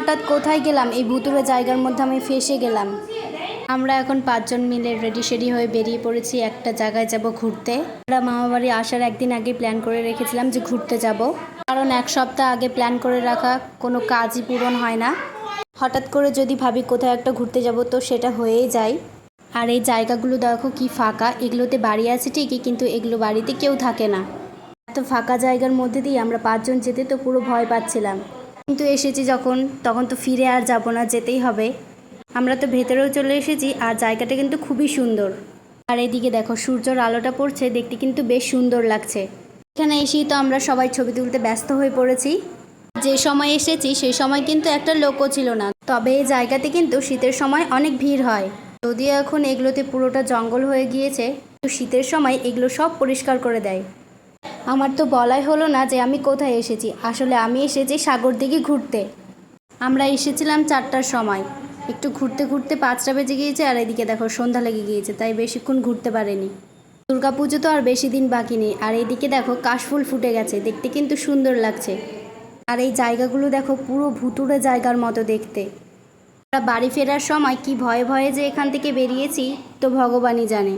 হঠাৎ কোথায় গেলাম, এই ভুতুড়ে জায়গার মধ্যে আমি ফেঁসে গেলাম। আমরা এখন 5 জন মিলে রেডি সেডি হয়ে বেরিয়ে পড়েছি একটা জায়গায় যাব ঘুরতে। আমরা মামাবাড়ি আসার একদিন আগে প্ল্যান করে রেখেছিলাম যে ঘুরতে যাব, কারণ 1 সপ্তাহ আগে প্ল্যান করে রাখা কোনো কাজই পূরণ হয় না। হঠাৎ করে যদি ভাবি কোথাও একটা ঘুরতে যাব তো সেটা হয়েই যায়। আর এই জায়গাগুলো দেখো কি ফাঁকা, এগুলোতে বাড়ি আছে ঠিকই, কিন্তু এগুলো বাড়িতে কেউ থাকে না। এত ফাঁকা জায়গার মধ্যে দিয়ে আমরা 5 জন যেতে তো পুরো ভয় পাচ্ছিলাম, কিন্তু এসেছি যখন তখন তো ফিরে আর যাব না, যেতেই হবে। আমরা তো ভেতরেও চলে এসেছি, আর জায়গাটা কিন্তু খুবই সুন্দর। আর এদিকে দেখো সূর্যের আলোটা পড়ছে, দেখতে কিন্তু বেশ সুন্দর লাগছে। এখানে এসেই তো আমরা সবাই ছবি তুলতে ব্যস্ত হয়ে পড়েছি। যে সময় এসেছি সেই সময় কিন্তু একটা লোকও ছিল না, তবে এই জায়গাতে কিন্তু শীতের সময় অনেক ভিড় হয়। যদিও এখন এগুলোতে পুরোটা জঙ্গল হয়ে গিয়েছে, কিন্তু শীতের সময় এগুলো সব পরিষ্কার করে দেয়। আমার তো বলাই হলো না যে আমি কোথায় এসেছি। আসলে আমি এসেছি সাগর দিকে ঘুরতে। আমরা এসেছিলাম 4টার সময়, একটু ঘুরতে ঘুরতে 5টা বেজে গিয়েছে, আর এদিকে দেখো সন্ধ্যা লেগে গিয়েছে, তাই বেশিক্ষণ ঘুরতে পারিনি। দুর্গাপুজো তো আর বেশি দিন বাকি নেই, আর এইদিকে দেখো কাশফুল ফুটে গেছে, দেখতে কিন্তু সুন্দর লাগছে। আর এই জায়গাগুলো দেখো পুরো ভুতুড়ে জায়গার মতো দেখতে। আমরা বাড়ি ফেরার সময় কি ভয়ে ভয়ে যে এখান থেকে বেরিয়েছি তো ভগবানই জানে।